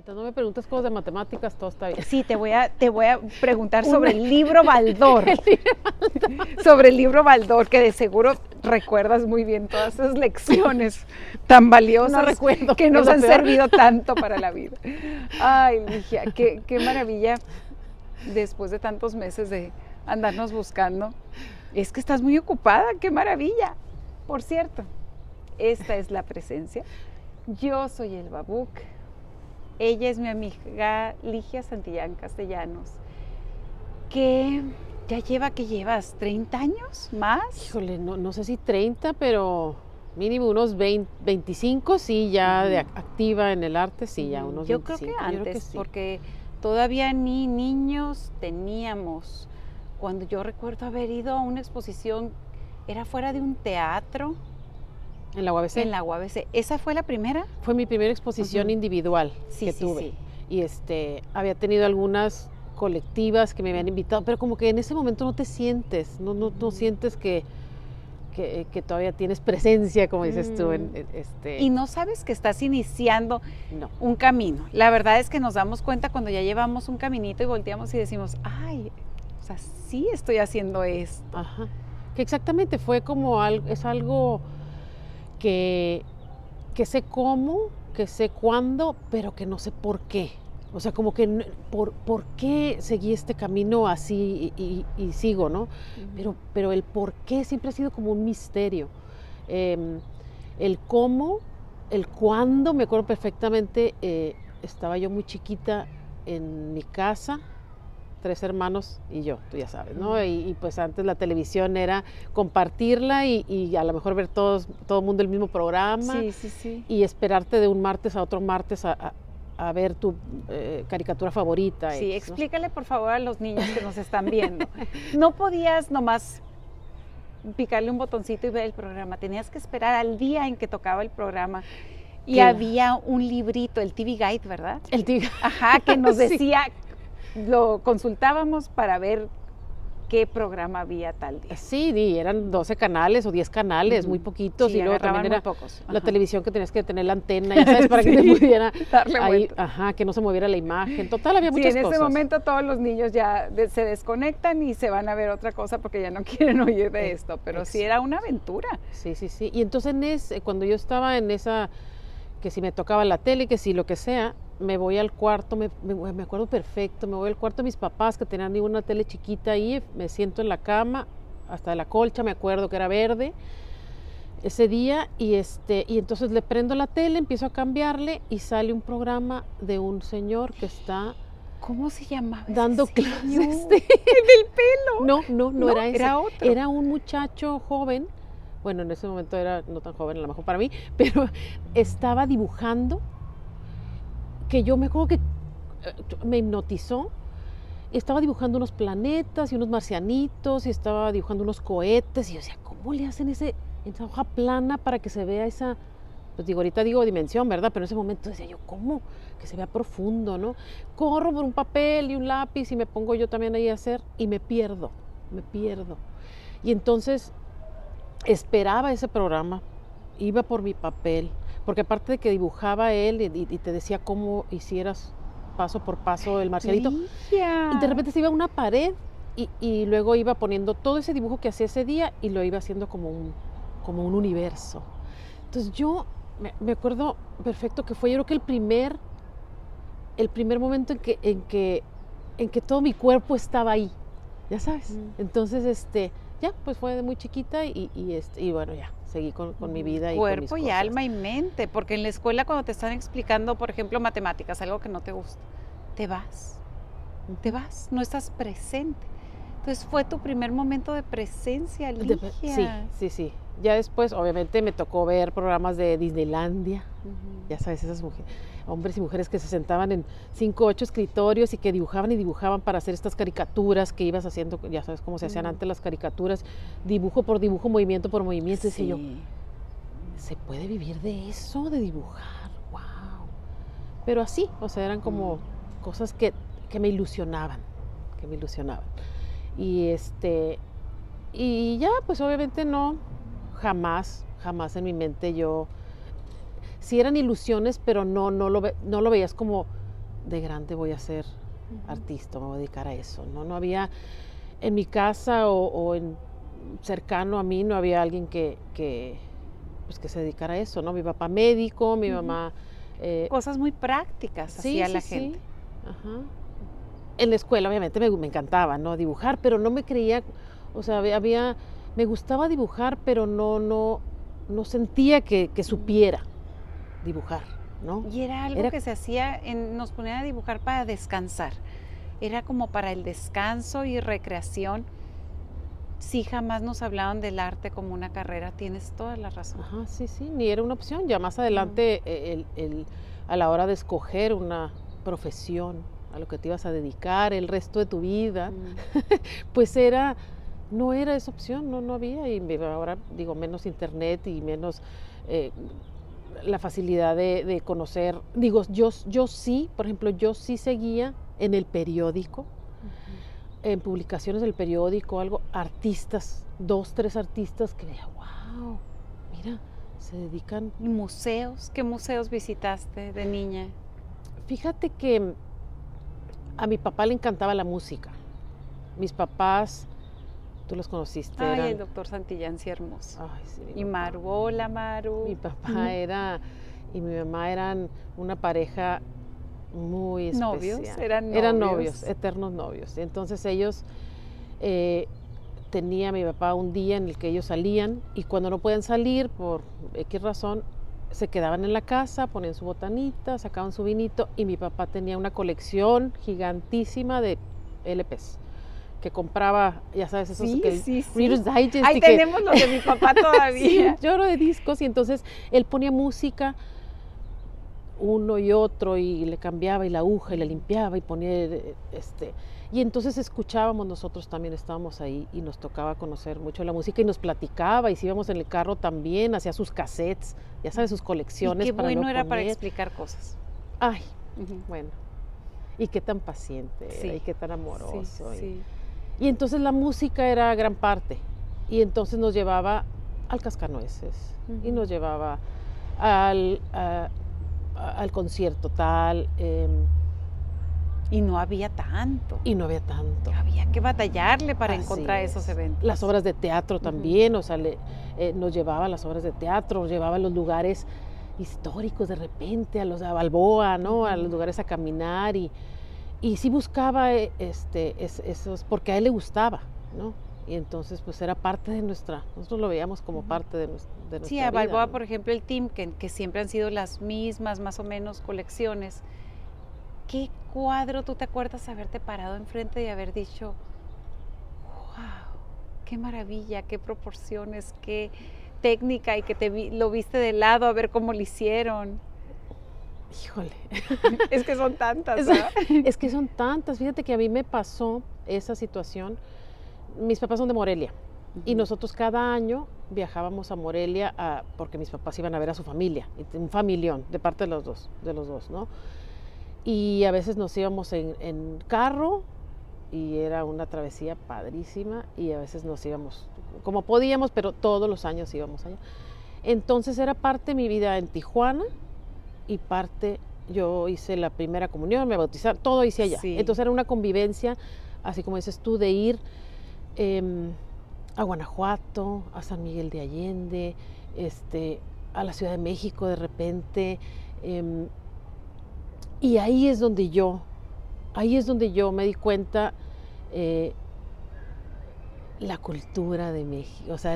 Mientras no me preguntes cosas de matemáticas, todo está bien. Sí, te voy a preguntar sobre el libro Baldor. Sobre el libro Baldor, que de seguro recuerdas muy bien todas esas lecciones tan valiosas No recuerdo, que nos es lo han peor. servido tanto para la vida. Ay, Ligia, qué maravilla después de tantos meses de andarnos buscando. Es que estás muy ocupada, qué maravilla. Por cierto, esta es la presencia. Yo soy el Babuc. Ella es mi amiga Ligia Santillán Castellanos, que ya ¿qué llevas? ¿30 años más? Híjole, no sé si 30, pero mínimo unos 20, 25, sí, ya de activa en el arte, sí, ya unos Yo 25. creo que yo creo antes, sí. porque todavía ni niños teníamos. Cuando yo recuerdo haber ido a una exposición, era fuera de un teatro. En la UABC. En la UABC. ¿Esa fue la primera? Fue mi primera exposición individual que Sí, tuve. sí. Y había tenido algunas colectivas que me habían invitado, pero como que en ese momento no te sientes, no sientes que todavía tienes presencia, como dices tú. Y no sabes que estás iniciando No. un camino. La verdad es que nos damos cuenta cuando ya llevamos un caminito y volteamos y decimos, ay, o sea, sí estoy haciendo esto. Ajá. Que exactamente fue como es algo que sé cómo, que sé cuándo, pero que no sé por qué. O sea, como que por qué seguí este camino así y sigo, ¿no? Pero el por qué siempre ha sido como un misterio. El cómo, el cuándo, me acuerdo perfectamente, estaba yo muy chiquita en mi casa, 3 hermanos y yo, tú ya sabes, ¿no? Y pues antes la televisión era compartirla y a lo mejor ver todo el mundo el mismo programa. Sí. Y esperarte de un martes a otro martes a ver tu caricatura favorita. Sí, ¿no? explícale por favor a los niños que nos están viendo. No podías nomás picarle un botoncito y ver el programa, tenías que esperar al día en que tocaba el programa. Y había un librito, el TV Guide, ¿verdad? El TV. Ajá, que nos Sí. decía, lo consultábamos para ver qué programa había tal día. Sí, eran 12 canales o 10 canales, muy poquitos. Sí, y luego también era muy pocos. la televisión que tenías que tener la antena, ya sabes, para que te pudiera darle ahí, vuelta. que no se moviera la imagen. Total, había muchas cosas. En ese momento todos los niños ya se desconectan y se van a ver otra cosa porque ya no quieren oír de esto, pero sí era una aventura. Sí. Y entonces cuando yo estaba en esa, que si me tocaba la tele, que si lo que sea, me voy al cuarto, me acuerdo perfecto, me voy al cuarto de mis papás que tenían una tele chiquita ahí, me siento en la cama, hasta la colcha, me acuerdo que era verde ese día, y entonces le prendo la tele, empiezo a cambiarle y sale un programa de un señor que está... ¿Cómo se llamaba? Dando clases del pelo. No era ese. Era otro. Era un muchacho joven, bueno, en ese momento era no tan joven a lo mejor para mí, pero estaba dibujando, que yo me acuerdo que me hipnotizó. Estaba dibujando unos planetas y unos marcianitos y estaba dibujando unos cohetes y yo decía, ¿cómo le hacen esa hoja plana para que se vea esa, pues ahorita digo dimensión, ¿verdad? Pero en ese momento decía yo, ¿cómo? Que se vea profundo, ¿no? Corro por un papel y un lápiz y me pongo yo también ahí a hacer y me pierdo. Y entonces esperaba ese programa, iba por mi papel, porque aparte de que dibujaba él y te decía cómo hicieras paso por paso el marcianito, y de repente se iba a una pared y luego iba poniendo todo ese dibujo que hacía ese día y lo iba haciendo como un universo. Entonces yo me acuerdo perfecto que fue, yo creo que el primer momento en que todo mi cuerpo estaba ahí, ya sabes. Entonces ya pues fue de muy chiquita y bueno, ya seguí con mi vida y con mis cuerpo y cosas. alma y mente, porque en la escuela cuando te están explicando, por ejemplo, matemáticas, algo que no te gusta, te vas, no estás presente. Entonces fue tu primer momento de presencia, Ligia. Sí. Ya después, obviamente, me tocó ver programas de Disneylandia. Ya sabes, esas hombres y mujeres que se sentaban en 5 o 8 escritorios y que dibujaban para hacer estas caricaturas que ibas haciendo, ya sabes cómo se hacían antes las caricaturas, dibujo por dibujo, movimiento por movimiento. Decía yo, ¿se puede vivir de eso, de dibujar? ¡Wow! Pero así, o sea, eran como cosas que me ilusionaban, Y ya, pues obviamente no, jamás en mi mente yo, sí eran ilusiones, pero no lo veías como de grande voy a ser Ujú. artista, me voy a dedicar a eso, ¿no? No había en mi casa o en cercano a mí, no había alguien pues, que se dedicara a eso, ¿no? Mi papá médico, mi Ujú. mamá, Cosas muy prácticas sí, hacía sí, la gente. sí, ajá. En la escuela, obviamente, me encantaba, ¿no? Dibujar, pero no me creía, o sea, me gustaba dibujar, pero no sentía que Mm. supiera dibujar, ¿no? Y era algo Era que se hacía, nos ponían a dibujar para descansar. Era como para el descanso y recreación. Sí, jamás nos hablaban del arte como una carrera, tienes toda la razón. Ajá, sí, sí, ni era una opción. Ya más No. adelante, a la hora de escoger una profesión a lo que te ibas a dedicar el resto de tu vida, Mm. pues no era esa opción, no había. Y ahora digo, menos internet y menos eh, la facilidad de conocer. Digo, yo sí, por ejemplo, yo sí seguía en el periódico, Ujú. en publicaciones del periódico, algo, artistas, 2, 3 artistas que veía, wow, mira, se dedican. ¿Y museos? ¿Qué museos visitaste de niña? Fíjate que a mi papá le encantaba la música. Mis papás, tú los conociste, Ay, el eran, doctor Santillán, sí, hermoso. ay, sí, Y Maru, hola mi Maru. papá y mi mamá eran una pareja muy Novios, especial. eran Eran novios, novios. eternos novios. Entonces ellos eh, tenía mi papá un día en el que ellos salían y cuando no podían salir por X razón, se quedaban en la casa, ponían su botanita, sacaban su vinito y mi papá tenía una colección gigantísima de LPs que compraba, ya sabes, esos Sí, que el sí, sí. Reader's Digest Ahí y que tenemos los de mi papá sí, un todavía. chorro de discos y entonces él ponía música uno y otro y le cambiaba y la aguja y la limpiaba y ponía y entonces escuchábamos, nosotros también estábamos ahí y nos tocaba conocer mucho la música y nos platicaba y si íbamos en el carro también hacía sus cassettes, ya sabes, sus Ujú. Y colecciones qué para bueno luego era para poner. explicar cosas. Ay, Ujú. bueno, y qué tan paciente era y Sí, qué tan sí, amoroso sí. y entonces la música era gran parte y entonces nos llevaba al Cascanueces y Ujú. nos llevaba al, al concierto tal. Y no había tanto. Y no había tanto. Había que batallarle para Así encontrar esos es. eventos. Las obras de teatro Ujú. también, o sea, nos llevaba a las obras de teatro, nos llevaba a los lugares históricos de repente, a Balboa, ¿no? A los Ujú. lugares a caminar y sí buscaba esos, porque a él le gustaba, ¿no? Y entonces pues era parte de nosotros lo veíamos como Ujú. parte de Sí, nuestra a vida, Balboa, ¿no? por ejemplo, el Timken, que siempre han sido las mismas, más o menos, colecciones. ¿Qué cuadro tú te acuerdas haberte parado enfrente y haber dicho, wow, qué maravilla, qué proporciones, qué técnica y que lo viste de lado a ver cómo lo hicieron? Híjole. Es que son tantas, Es, ¿verdad? es que son tantas, fíjate que a mí me pasó esa situación. Mis papás son de Morelia y Ujú. nosotros cada año viajábamos a Morelia porque mis papás iban a ver a su familia, un familión de parte de los dos, ¿no? Y a veces nos íbamos en carro y era una travesía padrísima y a veces nos íbamos como podíamos, pero todos los años íbamos allá. Entonces era parte de mi vida en Tijuana y parte, yo hice la primera comunión, me bautizaron, todo hice allá. Sí. Entonces era una convivencia, así como dices tú, de ir em, a Guanajuato, a San Miguel de Allende, a la Ciudad de México de repente. em, y ahí es donde yo me di cuenta eh, la cultura de México. O sea,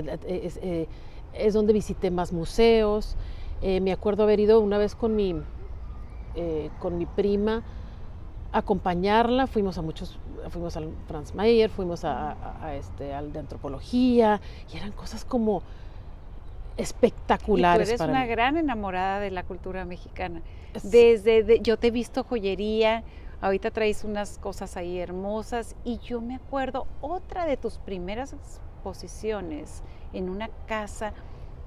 es donde visité más museos. Me acuerdo haber ido una vez con mi prima a acompañarla, fuimos al Franz Mayer, fuimos al de antropología, y eran cosas como Y tú espectaculares eres para una mí. gran enamorada de la cultura mexicana. Sí, Yo te he visto joyería, ahorita traes unas cosas ahí hermosas y yo me acuerdo otra de tus primeras exposiciones en una casa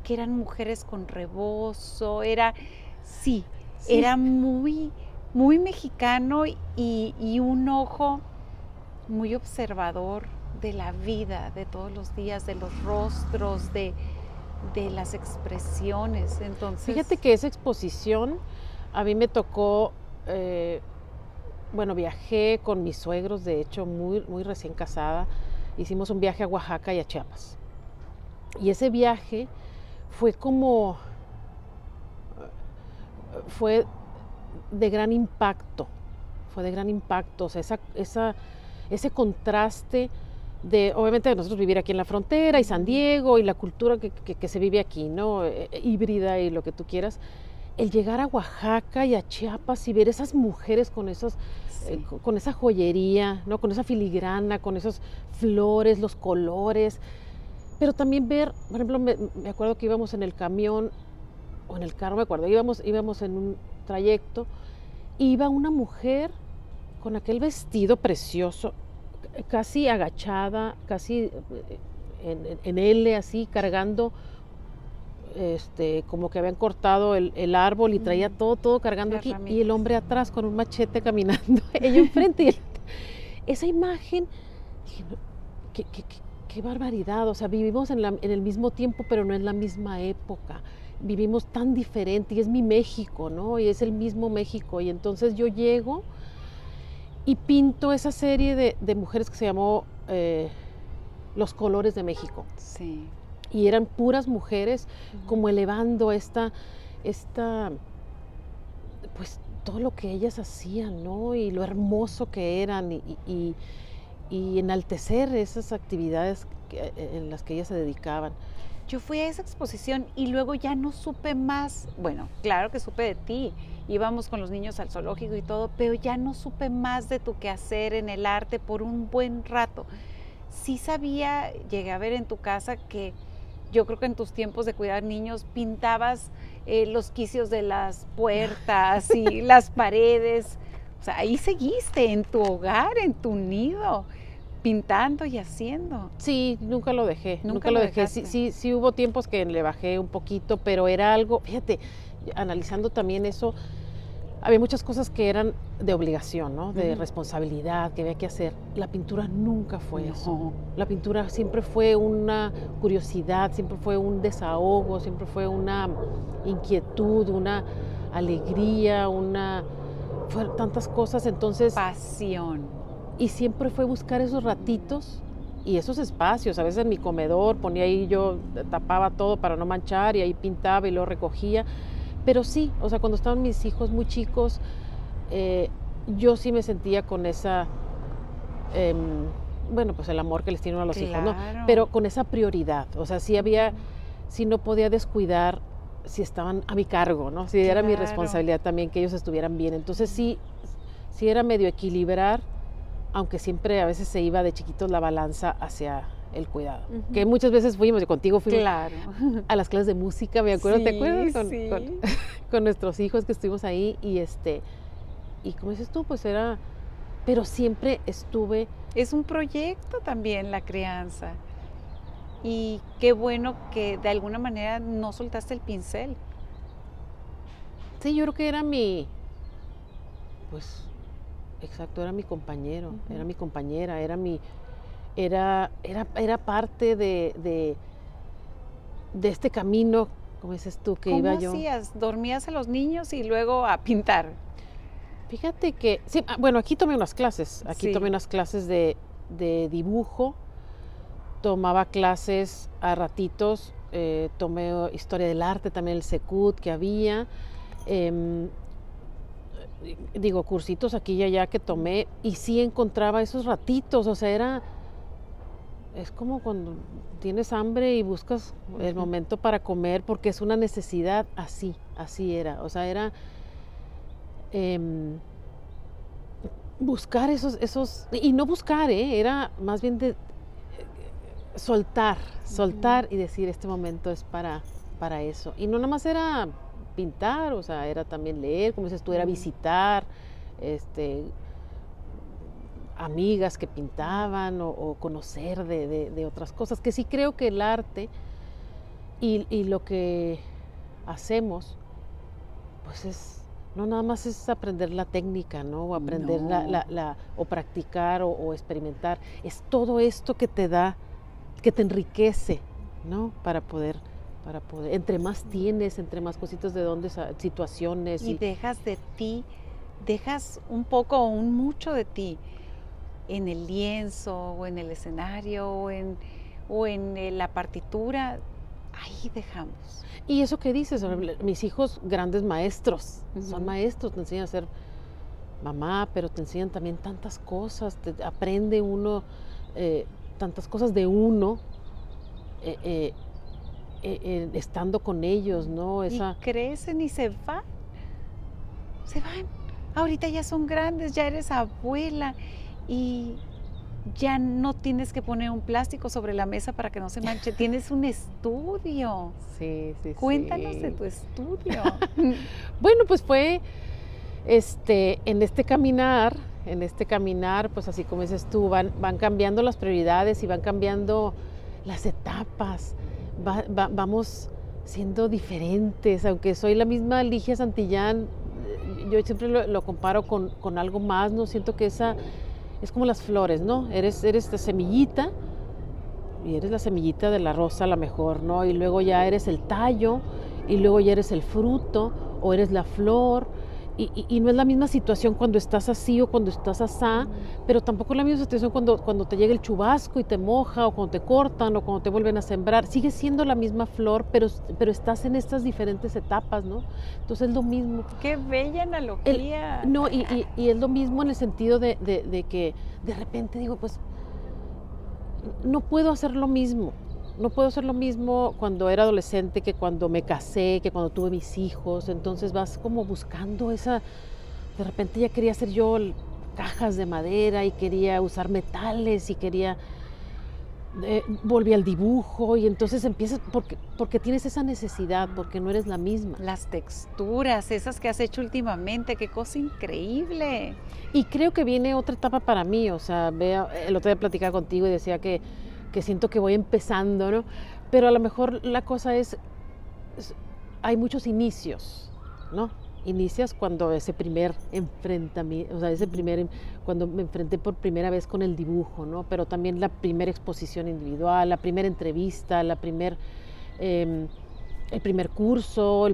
que eran mujeres con rebozo, sí, sí, era muy, muy mexicano y un ojo muy observador de la vida, de todos los días, de los rostros, de las expresiones. fíjate Entonces, que esa exposición a mí me tocó, eh, bueno, viajé con mis suegros, de hecho, muy, muy recién casada. Hicimos un viaje a Oaxaca y a Chiapas. Y ese viaje fue como, fue de gran impacto, fue de gran impacto, o sea, ese contraste de, obviamente, de nosotros vivir aquí en la frontera y San Diego y la cultura que se vive aquí, ¿no? Híbrida y lo que tú quieras. El llegar a Oaxaca y a Chiapas y ver esas mujeres con Sí. con esa joyería, ¿no? Con esa filigrana, con esas flores, los colores, pero también ver, por ejemplo, me acuerdo que íbamos en el camión o en el carro, me acuerdo, íbamos en un trayecto, iba una mujer con aquel vestido precioso, casi agachada, casi en L, así, cargando, como que habían cortado el árbol y traía todo cargando aquí, y el hombre atrás con un machete caminando, ella enfrente. Esa imagen, dije, "No, qué barbaridad, o sea, vivimos en el mismo tiempo, pero no en la misma época. Vivimos tan diferente y es mi México, ¿no? Y es el mismo México. Y entonces yo llego y pinto esa serie de mujeres que se llamó Los Colores de México. Sí. Y eran puras mujeres como elevando pues todo lo que ellas hacían, ¿no? Y lo hermoso que eran y enaltecer esas actividades en las que ellas se dedicaban. Yo fui a esa exposición y luego ya no supe más. Bueno, claro que supe de ti. Íbamos con los niños al zoológico y todo, pero ya no supe más de tu quehacer en el arte por un buen rato. Sí sabía, llegué a ver en tu casa que yo creo que en tus tiempos de cuidar niños pintabas los quicios de las puertas y las paredes. O sea, ahí seguiste en tu hogar, en tu nido, pintando y haciendo. Sí, nunca lo dejé, Nunca nunca lo lo dejé. Sí, dejaste. sí hubo tiempos que le bajé un poquito, pero era algo, fíjate, analizando también eso, había muchas cosas que eran de obligación, ¿no? De responsabilidad, que había que hacer. La pintura nunca fue eso. No. La pintura siempre fue una curiosidad, siempre fue un desahogo, siempre fue una inquietud, una alegría, fueron tantas cosas. Entonces, Pasión. y siempre fue buscar esos ratitos y esos espacios. A veces en mi comedor ponía ahí, yo tapaba todo para no manchar y ahí pintaba y lo recogía. Pero sí, o sea, cuando estaban mis hijos muy chicos, yo sí me sentía con bueno, pues el amor que les tiene uno a los hijos, ¿no? Claro. Pero con esa prioridad. O sea, sí no podía descuidar si estaban a mi cargo, ¿no? Si era mi Claro. responsabilidad también que ellos estuvieran bien. Entonces sí era medio equilibrar, aunque siempre a veces se iba de chiquitos la balanza hacia el cuidado. Que muchas veces fuimos Claro. a las clases de música, me acuerdo, ¿te Sí, acuerdas? sí. Con nuestros hijos que estuvimos ahí y como dices tú, pues pero siempre estuve. Es un proyecto también la crianza. Y qué bueno que de alguna manera no soltaste el pincel. Sí, yo creo que era pues, exacto, era mi compañero, era mi compañera, era parte de este camino, como dices tú, que iba yo. ¿Cómo hacías? ¿Dormías a los niños y luego a pintar? Fíjate que, sí, bueno, aquí tomé unas clases, Sí. tomé unas clases de dibujo, tomaba clases a ratitos, tomé historia del arte, también el Secut que había, digo, cursitos aquí y allá que tomé, y sí encontraba esos ratitos, o sea, es como cuando tienes hambre y buscas el momento para comer, porque es una necesidad, así era, o sea, era buscar y no buscar, era más bien de soltar y decir, este momento es para eso. Y no nada más era pintar, o sea, era también leer, como dices tú, era visitar, amigas que pintaban o conocer de otras cosas, que sí creo que el arte y lo que hacemos, pues no nada más es aprender la técnica, ¿no? O aprender No. o practicar o experimentar, es todo esto que te da, que te enriquece, ¿no? Para poder, entre más tienes, entre más cositas de dónde, situaciones. Y dejas de ti dejas un poco o un mucho de ti en el lienzo o en el escenario o en la partitura, ahí dejamos. Y eso que dices, mis hijos, grandes maestros, son Ujú. maestros, te enseñan a ser mamá, pero te enseñan también tantas cosas, aprende uno tantas cosas de uno eh, eh, estando con ellos, ¿no? Y crecen y se van. Ahorita ya son grandes, ya eres abuela y ya no tienes que poner un plástico sobre la mesa para que no se manche. Tienes un estudio. Sí, sí, Cuéntanos de sí. tu estudio. Bueno, pues fue en este caminar, pues así como dices tú, van cambiando las prioridades y van cambiando las etapas, vamos siendo diferentes, aunque soy la misma Ligia Santillán, yo siempre lo comparo con algo más, ¿no? Siento que esa es como las flores, ¿no? Eres la semillita y eres la semillita de la rosa a lo mejor, ¿no? Y luego ya eres el tallo y luego ya eres el fruto o eres la flor. Y no es la misma situación cuando estás así o cuando estás asá, pero tampoco es la misma situación cuando te llega el chubasco y te moja o cuando te cortan o cuando te vuelven a sembrar. Sigue siendo la misma flor, pero estás en estas diferentes etapas, ¿no? Entonces es lo mismo. Qué bella analogía. No, y es lo mismo en el sentido de que de repente digo, pues no puedo hacer lo mismo. No puedo hacer lo mismo cuando era adolescente que cuando me casé, que cuando tuve mis hijos. Entonces vas como buscando esa... De repente ya quería hacer yo cajas de madera y quería usar metales y quería... volví al dibujo y entonces empiezas... Porque tienes esa necesidad, porque no eres la misma. Las texturas, esas que has hecho últimamente, qué cosa increíble. Y creo que viene otra etapa para mí. O sea, el otro día platicaba contigo y decía que siento que voy empezando, ¿no? Pero a lo mejor la cosa hay muchos inicios, ¿no? Inicias cuando ese primer enfrentamiento, o sea, cuando me enfrenté por primera vez con el dibujo, ¿no? Pero también la primera exposición individual, la primera entrevista, el primer curso,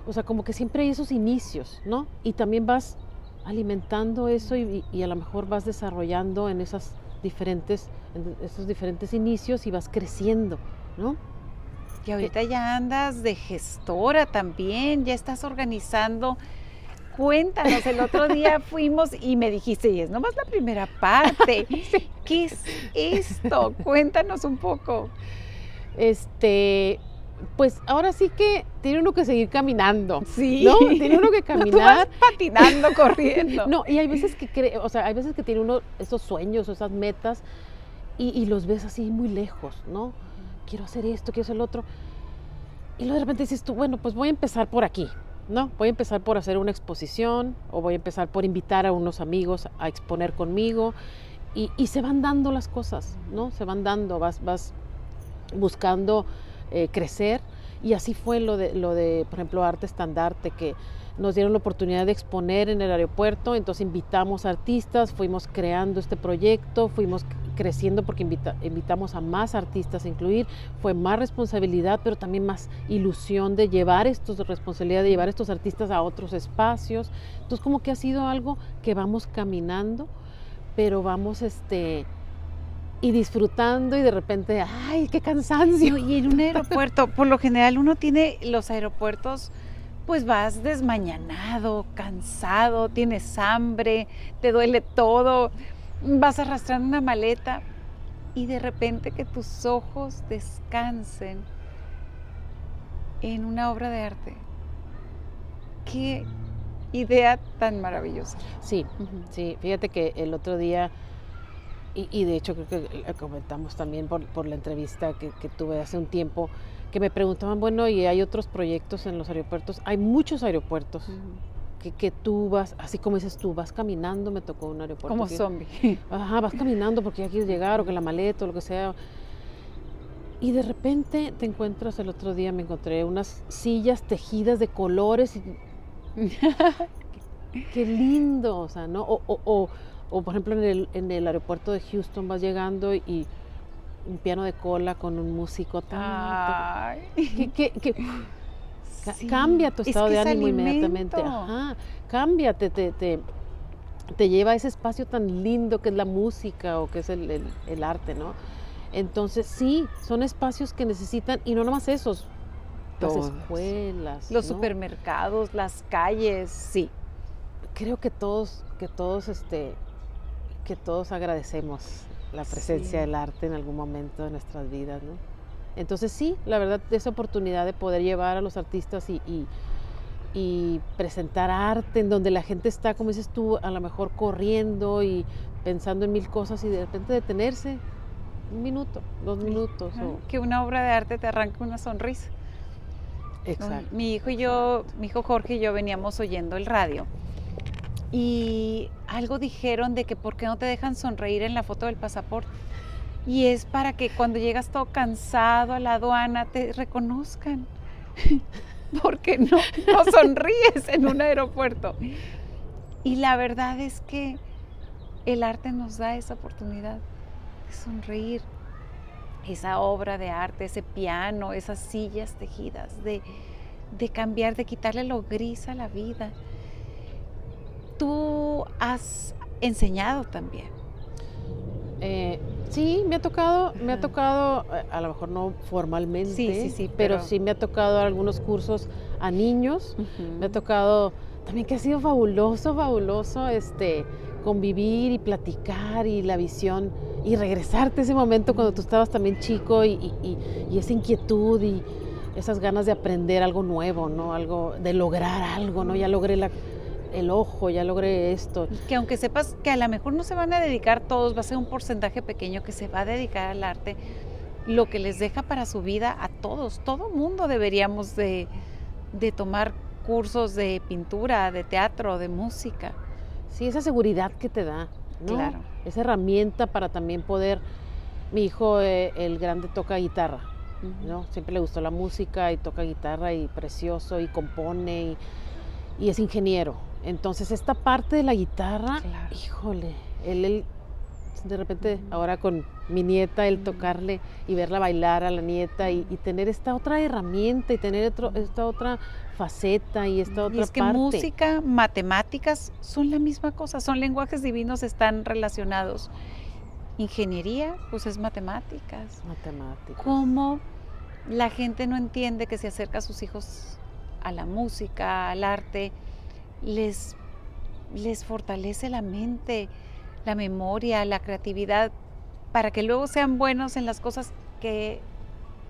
o sea, como que siempre hay esos inicios, ¿no? Y también vas alimentando eso y a lo mejor vas desarrollando en esos diferentes inicios y vas creciendo, ¿no? Y ahorita ya andas de gestora también, ya estás organizando. Cuéntanos, el otro día fuimos y me dijiste, y es nomás la primera parte. Sí. ¿Qué es esto? Cuéntanos un poco. Pues ahora sí que tiene uno que seguir caminando, Sí. ¿no? Tiene uno que No, tú vas caminar. patinando, corriendo. No, y hay veces hay veces que tiene uno esos sueños, esas metas, y los ves así muy lejos, ¿no? Quiero hacer esto, quiero hacer lo otro. Y luego de repente dices tú, bueno, pues voy a empezar por aquí, ¿no? Voy a empezar por hacer una exposición o voy a empezar por invitar a unos amigos a exponer conmigo y se van dando las cosas, ¿no? Se van dando, vas buscando crecer y así fue lo de, por ejemplo, Arte Estandarte, que nos dieron la oportunidad de exponer en el aeropuerto, entonces invitamos a artistas, fuimos creando este proyecto, fuimos creciendo porque invitamos a más artistas a incluir, fue más responsabilidad, pero también más ilusión de responsabilidad de llevar estos artistas a otros espacios, entonces como que ha sido algo que vamos caminando, pero vamos y disfrutando y de repente, ¡ay, qué cansancio! Y en un aeropuerto, por lo general uno tiene los aeropuertos, pues vas desmañanado, cansado, tienes hambre, te duele todo, vas arrastrando una maleta y de repente que tus ojos descansen en una obra de arte. Qué idea tan maravillosa. Sí, sí, fíjate que el otro día, y de hecho creo que comentamos también por la entrevista que tuve hace un tiempo, que me preguntaban, bueno, y hay otros proyectos en los aeropuertos, hay muchos aeropuertos que tú vas, así como dices tú, vas caminando, me tocó un aeropuerto. Como zombie. Ajá, vas caminando porque ya quieres llegar o que la maleta o lo que sea. Y de repente te encuentras, el otro día me encontré unas sillas tejidas de colores y qué lindo, o sea, ¿no? O por ejemplo en el aeropuerto de Houston vas llegando y un piano de cola con un músico tan... Ay. Sí, Cambia tu es estado que de es ánimo inmediatamente. alimento. Ajá, cambia, te lleva a ese espacio tan lindo que es la música o que es el arte, ¿no? Entonces, sí, son espacios que necesitan, y no nomás esos, las Todos. escuelas, Los ¿no? supermercados, las calles, sí. Creo que todos agradecemos la presencia Sí. del arte en algún momento de nuestras vidas, ¿no? Entonces sí, la verdad, esa oportunidad de poder llevar a los artistas y presentar arte en donde la gente está, como dices tú, a lo mejor corriendo y pensando en mil cosas y de repente detenerse un minuto, 2 minutos Ajá, o... que una obra de arte te arranque una sonrisa. Exacto. Mi hijo y yo, mi hijo Jorge y yo veníamos oyendo el radio y algo dijeron de que por qué no te dejan sonreír en la foto del pasaporte. Y es para que cuando llegas todo cansado a la aduana te reconozcan. Porque no sonríes en un aeropuerto. Y la verdad es que el arte nos da esa oportunidad de sonreír. Esa obra de arte, ese piano, esas sillas tejidas, de cambiar, de quitarle lo gris a la vida. Tú has enseñado también. Sí, me ha tocado, Ajá. a lo mejor no formalmente, Sí, pero sí me ha tocado algunos cursos a niños. Me ha Ujú. tocado también, que ha sido fabuloso, fabuloso, convivir y platicar y la visión y regresarte a ese momento cuando tú estabas también chico y esa inquietud y esas ganas de aprender algo nuevo, ¿no? Algo, de lograr algo, ¿no? Ya logré el ojo, ya logré esto. Que aunque sepas que a lo mejor no se van a dedicar todos, va a ser un porcentaje pequeño que se va a dedicar al arte, lo que les deja para su vida a todos. Todo mundo deberíamos de tomar cursos de pintura, de teatro, de música. Sí, esa seguridad que te da, ¿no? Claro. Esa herramienta para también poder... Mi hijo, el grande, toca guitarra, ¿no? Siempre le gustó la música y toca guitarra y precioso y compone y es ingeniero. Entonces, esta parte de la guitarra, Claro. híjole, él de repente, ahora con mi nieta, el tocarle y verla bailar a la nieta y tener esta otra herramienta y tener esta otra faceta y esta Y otra es que parte. música, matemáticas son la misma cosa, son lenguajes divinos, están relacionados. Ingeniería, pues es matemáticas. Matemáticas. ¿Cómo la gente no entiende que se acerca a sus hijos a la música, al arte, les fortalece la mente, la memoria, la creatividad, para que luego sean buenos en las cosas que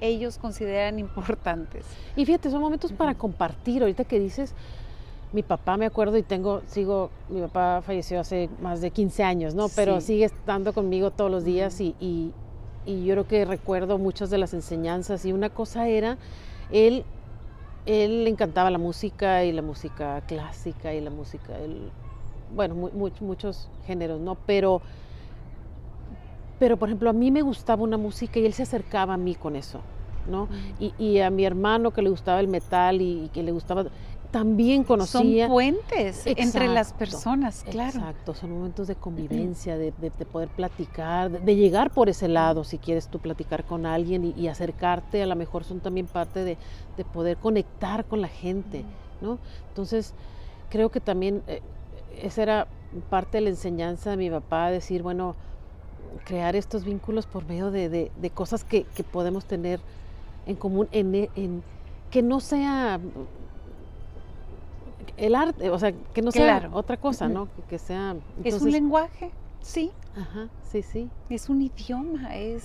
ellos consideran importantes? Y fíjate, son momentos para compartir. Ahorita que dices, mi papá, me acuerdo mi papá falleció hace más de 15 años, ¿no? Pero Sí. sigue estando conmigo todos los días y yo creo que recuerdo muchas de las enseñanzas y una cosa era, él le encantaba la música y la música clásica y la música, bueno, muchos géneros, ¿no? Pero, por ejemplo, a mí me gustaba una música y él se acercaba a mí con eso, ¿no? Y a mi hermano, que le gustaba el metal y que le gustaba, también Son conocía. puentes entre las Exacto, personas, claro. Exacto, son momentos de convivencia, de poder platicar, de llegar por ese lado, si quieres tú platicar con alguien y acercarte, a lo mejor son también parte de poder conectar con la gente, ¿no? Entonces, creo que también esa era parte de la enseñanza de mi papá, decir, bueno, crear estos vínculos por medio de cosas que podemos tener en común, que no sea el arte, o sea, que no sea Claro. otra cosa, ¿no? Que sea... Es un Entonces, lenguaje, sí, ajá, sí, sí. es un idioma, Y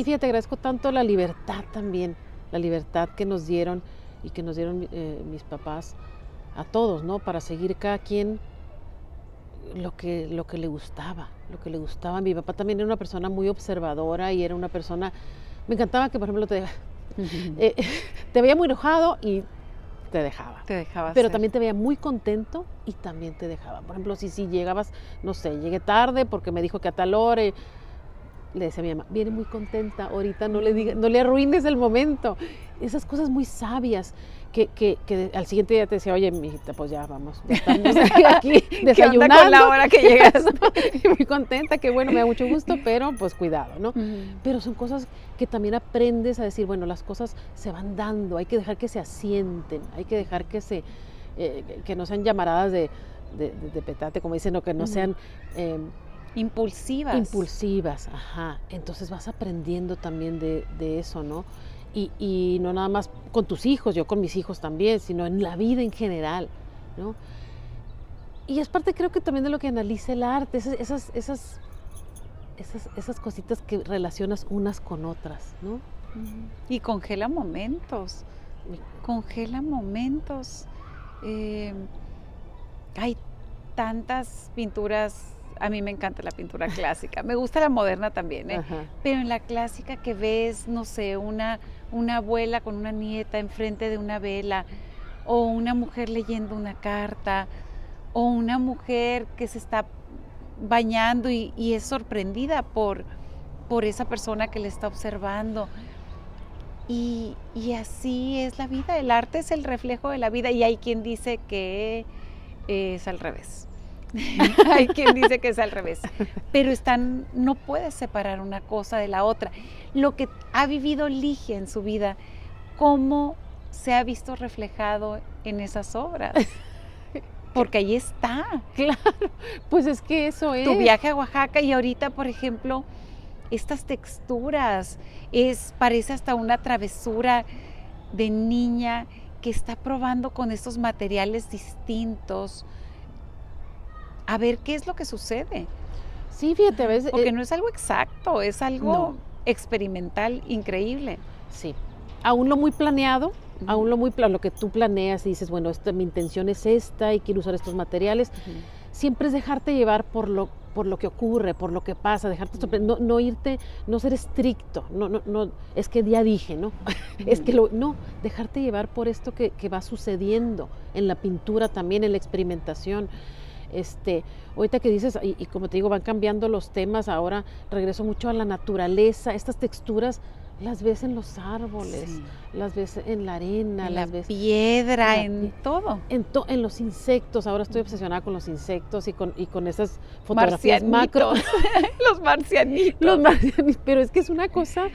fíjate, agradezco tanto la libertad también, la libertad que nos dieron y que nos dieron mis papás a todos, ¿no? Para seguir cada quien lo que le gustaba, lo que le gustaba. Mi papá también era una persona muy observadora y era una persona... Me encantaba que, por ejemplo, te veía muy enojado y te dejaba. te dejaba Pero ser. también te veía muy contento y también te dejaba. Por ejemplo, si llegabas, no sé, llegué tarde porque me dijo que a tal hora, le decía a mi mamá, viene muy contenta, ahorita no le diga, no le arruines el momento. Esas cosas muy sabias que al siguiente día te decía, oye, mijita, pues ya vamos, ya estamos aquí desayunando. ¿Qué onda con la hora que llegas? Muy contenta, que bueno, me da mucho gusto, pero pues cuidado, ¿no? Pero son cosas que también aprendes a decir, bueno, las cosas se van dando, hay que dejar que se asienten, hay que dejar que no sean llamaradas de petate, como dicen, o que no sean impulsivas. Impulsivas, ajá. Entonces vas aprendiendo también de eso, ¿no? Y no nada más con tus hijos, yo con mis hijos también, sino en la vida en general, ¿no? Y es parte, creo que también de lo que analiza el arte, esas cositas que relacionas unas con otras, ¿no? Y congela momentos. Hay tantas pinturas. A mí me encanta la pintura clásica, me gusta la moderna también, pero en la clásica que ves, no sé, una abuela con una nieta enfrente de una vela, o una mujer leyendo una carta, o una mujer que se está bañando y es sorprendida por esa persona que le está observando. Y así es la vida, el arte es el reflejo de la vida, y hay quien dice que es al revés. Hay quien dice que es al revés, pero no puedes separar una cosa de la otra. Lo que ha vivido Ligia en su vida, ¿cómo se ha visto reflejado en esas obras? Porque ahí está. Claro, pues es que eso es. Tu viaje a Oaxaca, y ahorita, por ejemplo, estas texturas, parece hasta una travesura de niña que está probando con estos materiales distintos, a ver qué es lo que sucede. Sí, fíjate, a veces... Porque no es algo exacto, es algo experimental increíble. Sí, aún lo muy planeado, lo que tú planeas y dices, bueno, mi intención es esta y quiero usar estos materiales, siempre es dejarte llevar por lo que ocurre, por lo que pasa, dejarte sorprender, no irte, no ser estricto, no, es que ya dije, ¿no? Es que dejarte llevar por esto que va sucediendo en la pintura también, en la experimentación. Ahorita que dices, y como te digo, van cambiando los temas, ahora regreso mucho a la naturaleza, estas texturas las ves en los árboles, las ves en la arena, en las la ves piedra, en todo. En los insectos, ahora estoy obsesionada con los insectos y con esas fotografías macro. Los marcianitos. Pero es que es una cosa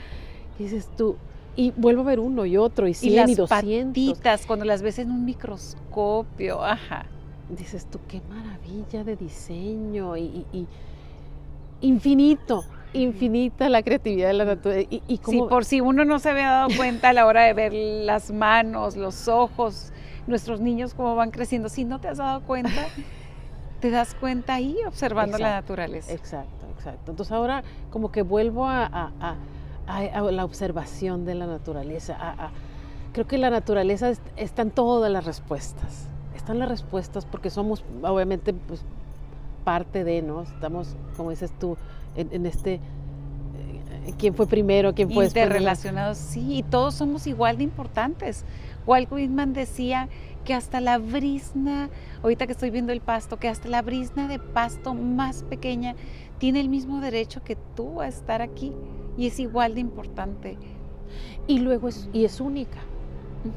que dices tú, y vuelvo a ver uno y otro, y 100 y 200. Patitas, cuando las ves en un microscopio, dices tú, qué maravilla de diseño, y infinita la creatividad de la naturaleza. Sí, por si uno no se había dado cuenta a la hora de ver las manos, los ojos, nuestros niños cómo van creciendo, si no te has dado cuenta, te das cuenta ahí observando la naturaleza. Exacto. Entonces ahora como que vuelvo a la observación de la naturaleza. Creo que la naturaleza está en todas las respuestas. Están las respuestas porque somos, obviamente, pues, parte de, ¿no? Estamos, como dices tú, en quién fue primero, quién fue después. Interrelacionados, sí, y todos somos igual de importantes. Walt Whitman decía que hasta la brizna, ahorita que estoy viendo el pasto, que hasta la brizna de pasto más pequeña tiene el mismo derecho que tú a estar aquí, y es igual de importante. Y luego es única.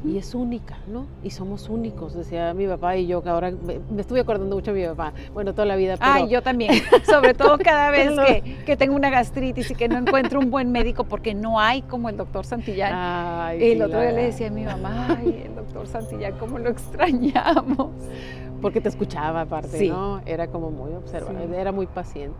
Y es única, ¿no? Y somos únicos, decía mi papá y yo, que ahora me estuve acordando mucho de mi papá, bueno, toda la vida. Pero... yo también, sobre todo cada vez que tengo una gastritis y que no encuentro un buen médico, porque no hay como el doctor Santillán. El otro día le decía a mi mamá, el doctor Santillán, ¿cómo lo extrañamos? Porque te escuchaba aparte, ¿no? Era como muy observador, era muy paciente.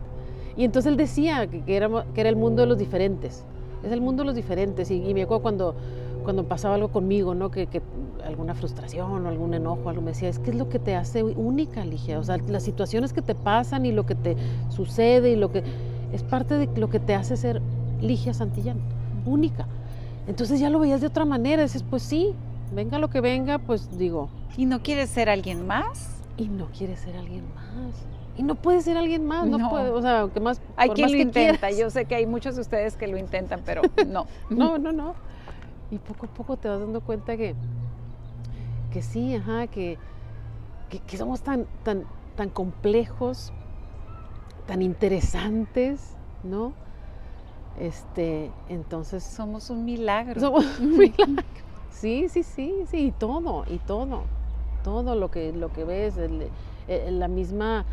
Y entonces él decía que era el mundo de los diferentes, es el mundo de los diferentes, y me acuerdo cuando pasaba algo conmigo, ¿no? Que alguna frustración o algún enojo, algo, me decía, es que es lo que te hace única, Ligia, o sea, las situaciones que te pasan y lo que te sucede y es parte de lo que te hace ser Ligia Santillán, única. Entonces ya lo veías de otra manera, dices, pues sí, venga lo que venga, pues digo. ¿Y no quieres ser alguien más? Y no quieres ser alguien más. Y no puedes ser alguien más, no puede, o sea, aunque más. Hay quien lo intenta, quieras. Yo sé que hay muchos de ustedes que lo intentan, pero no. No. Y poco a poco te vas dando cuenta que sí, que somos tan complejos, tan interesantes, ¿no? Entonces, Somos un milagro. somos un milagro. Sí, sí, sí, sí, y todo lo que ves, la misma,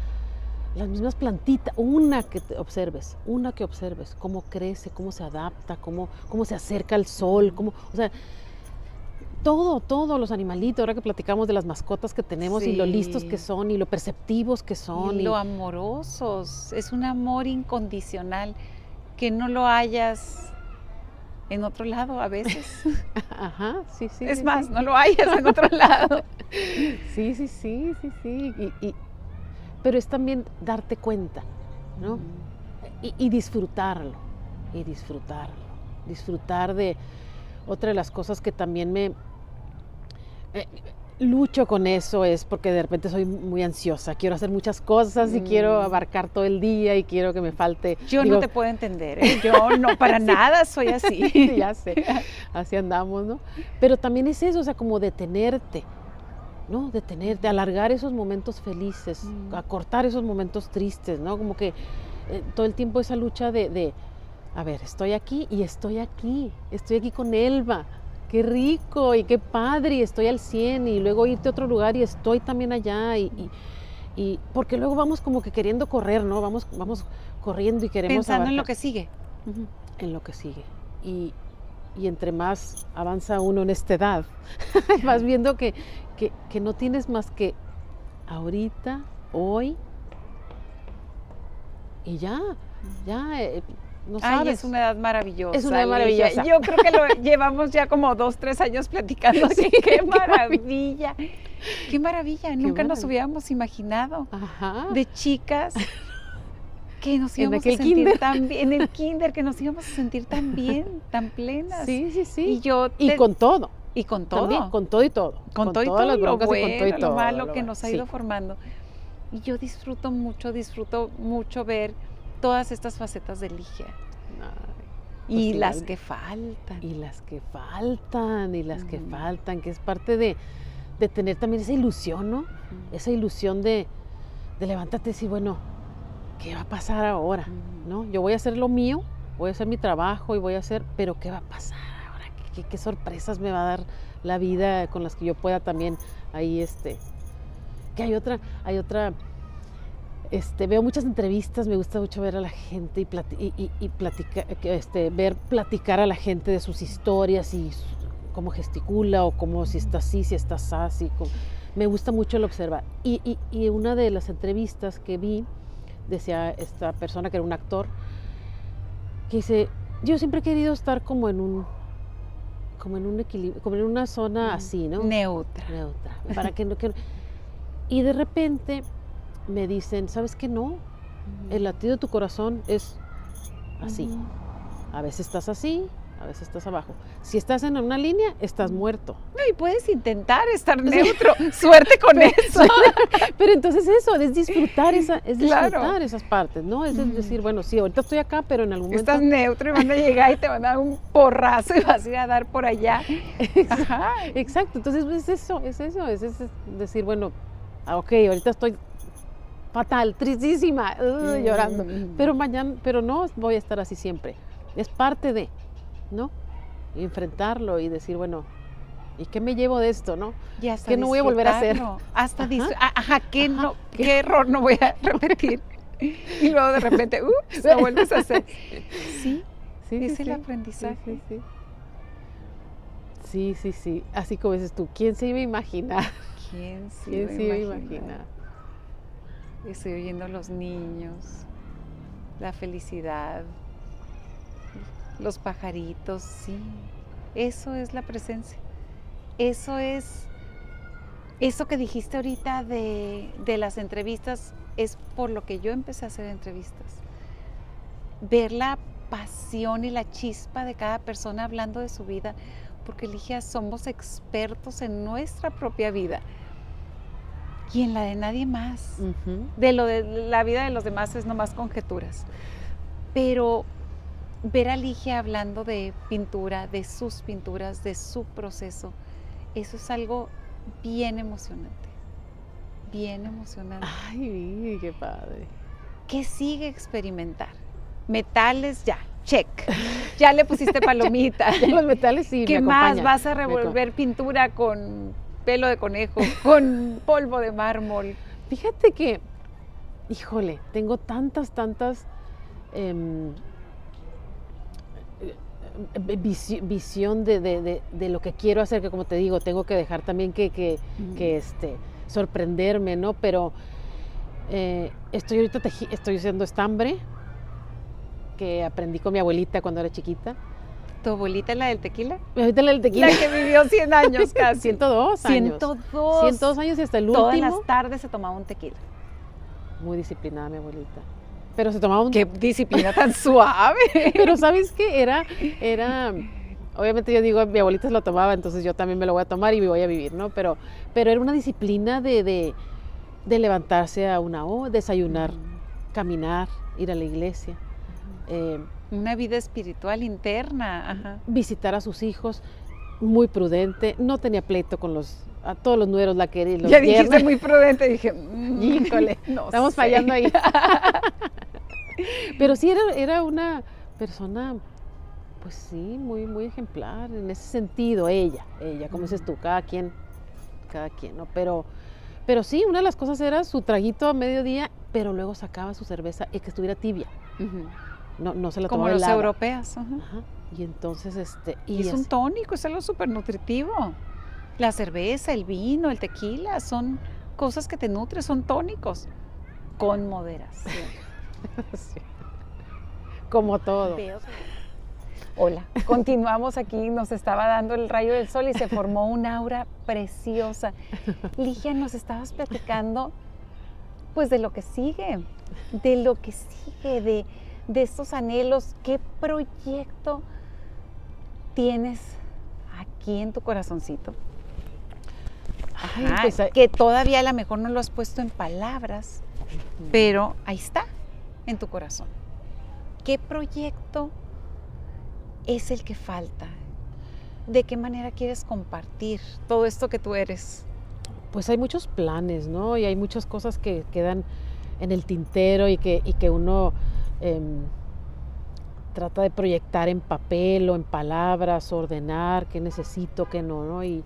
las mismas plantitas, una que observes, cómo crece, cómo se adapta, cómo se acerca al sol, o sea, todos los animalitos, ahora que platicamos de las mascotas que tenemos y lo listos que Sí. son y lo perceptivos que son. Y lo amorosos, es un amor incondicional que no lo hayas en otro lado a veces. Ajá, sí, sí, Es sí, más, sí. no lo hayas en otro lado. Sí, sí, sí, sí, sí. Pero es también darte cuenta, ¿no? Y disfrutarlo, y disfrutarlo. Disfrutar de otra de las cosas que también eh, lucho con eso es porque de repente soy muy ansiosa, quiero hacer muchas cosas y quiero abarcar todo el día y quiero que me falte. Yo no te puedo entender, ¿eh? Yo no para nada soy así. Sí, ya sé, así andamos, ¿no? Pero también es eso, o sea, como detenerte, ¿no? Detenerte, alargar esos momentos felices, acortar esos momentos tristes, ¿no? Como que todo el tiempo esa lucha a ver, estoy aquí y estoy aquí con Elba, qué rico y qué padre, y estoy al 100 y luego irte a otro lugar y estoy también allá y porque luego vamos como que queriendo correr, ¿no? Vamos corriendo y queremos Pensando en lo abarcar que sigue. en lo que sigue. Y entre más avanza uno en esta edad, vas viendo que no tienes más que ahorita, hoy, y ya, no Ay, sabes. es una edad maravillosa. Es una edad Ligia. maravillosa. Yo creo que lo llevamos ya como 2, 3 años platicando. Sí, ¡Qué qué maravilla! ¡Qué maravilla! Nunca nos maravilla. hubiéramos imaginado Ajá. de chicas que nos En íbamos a aquel sentir kinder. tan bien, en el kinder, que nos íbamos a sentir tan bien, tan plenas. Sí, sí, sí. Y yo Y con todo. y con todo. También, con todo y todo. Con todo y todas todo las lo broncas y con todo y bueno, todo. lo malo lo que malo. nos ha Sí. ido formando. Y yo disfruto mucho ver todas estas facetas de Ligia. Ay, Y pues las igual. que faltan. Y las que faltan, que es parte de tener también esa ilusión, ¿no? Esa ilusión de levantarte y decir, bueno, ¿qué va a pasar ahora? ¿No? Yo voy a hacer lo mío, voy a hacer mi trabajo y voy a hacer, pero ¿qué va a pasar ahora? ¿Qué sorpresas me va a dar la vida con las que yo pueda también ahí, que hay otra, veo muchas entrevistas, me gusta mucho ver a la gente y platicar, ver platicar a la gente de sus historias y cómo gesticula o cómo si está así, si está así. Me gusta mucho el observar. Y una de las entrevistas que vi, decía esta persona que era un actor, que dice, yo siempre he querido estar como en un equilibrio, como en una zona así, ¿no? Neutra. Para que no... Y de repente me dicen, ¿sabes qué? No, el latido de tu corazón es así. A veces estás así, a veces estás abajo. Si estás en una línea, estás muerto. No, y puedes intentar estar neutro. Suerte con eso. Pero entonces eso, es disfrutar, Claro. disfrutar esas partes, ¿no? Es decir, bueno, sí, ahorita estoy acá, pero en algún momento... Estás neutro y van a llegar y te van a dar un porrazo y vas a ir a dar por allá. Ajá. Exacto, entonces es decir, bueno, ok, ahorita estoy fatal, tristísima, llorando, pero mañana, pero no voy a estar así siempre. Es parte de, ¿no? Y enfrentarlo y decir, bueno, ¿y qué me llevo de esto, no? Y hasta ¿Qué no voy a volver a hacer? disfrutarlo, Hasta ¿qué error no voy a repetir? Y luego de repente, lo vuelves a hacer. Sí, Sí, es sí, el sí. aprendizaje. Sí. Así como dices tú, ¿quién se iba a imaginar? ¿Quién se ¿Quién se iba iba a imaginar? Estoy oyendo a los niños, la felicidad, los pajaritos, sí. Eso es la presencia. Eso es, eso que dijiste ahorita de las entrevistas, es por lo que yo empecé a hacer entrevistas. Ver la pasión y la chispa de cada persona hablando de su vida, porque Ligia, somos expertos en nuestra propia vida y en la de nadie más. De la vida de los demás es nomás conjeturas. Pero ver a Ligia hablando de pintura, de sus pinturas, de su proceso, eso es algo bien emocionante. Bien emocionante. Ay, qué padre. ¿Qué sigue experimentar? Metales ya, check. Ya le pusiste palomita. Ya los metales sí ¿Qué me más? acompañan. ¿Vas a revolver pintura con pelo de conejo, con polvo de mármol? Fíjate que, híjole, tengo tantas visión de lo que quiero hacer, que como te digo, tengo que dejar también que sorprenderme, ¿no? Pero estoy ahorita estoy haciendo estambre, que aprendí con mi abuelita cuando era chiquita. ¿Tu abuelita es la del tequila? Ahorita la del tequila. La que vivió 100 años casi. 102 años. 102. 102 años y hasta el Todas último. las tardes se tomaba un tequila. Muy disciplinada mi abuelita. Pero se tomaba un... ¡Qué disciplina tan suave! Pero ¿sabes qué? Era... Obviamente yo digo, mi abuelita se lo tomaba, entonces yo también me lo voy a tomar y me voy a vivir, ¿no? Pero era una disciplina de levantarse a una hora, desayunar, caminar, ir a la iglesia. Una vida espiritual interna. Ajá. Visitar a sus hijos, muy prudente, no tenía pleito con a todos los nueros la quería. Ya dijiste muy prudente, dije, híjole, no estamos sé. fallando ahí. Pero sí era una persona, pues sí, muy ejemplar en ese sentido, ella, como dices tú, cada quien, ¿no? Pero sí, una de las cosas era su traguito a mediodía, pero luego sacaba su cerveza y que estuviera tibia. No se la como tomaba los helada. europeos. Ajá. Ajá. Y entonces, Y es un tónico, es algo súper nutritivo. La cerveza, el vino, el tequila, son cosas que te nutren, son tónicos, con moderación. Sí. Como todo. Hola, continuamos aquí, nos estaba dando el rayo del sol y se formó un aura preciosa. Ligia, nos estabas platicando pues de lo que sigue, de estos anhelos. ¿Qué proyecto tienes aquí en tu corazoncito? Ay, Ajá, pues, que todavía a lo mejor no lo has puesto en palabras, pero ahí está, en tu corazón. ¿Qué proyecto es el que falta? ¿De qué manera quieres compartir todo esto que tú eres? Pues hay muchos planes, ¿no? Y hay muchas cosas que quedan en el tintero y que uno trata de proyectar en papel o en palabras, ordenar qué necesito, qué no, ¿no? Y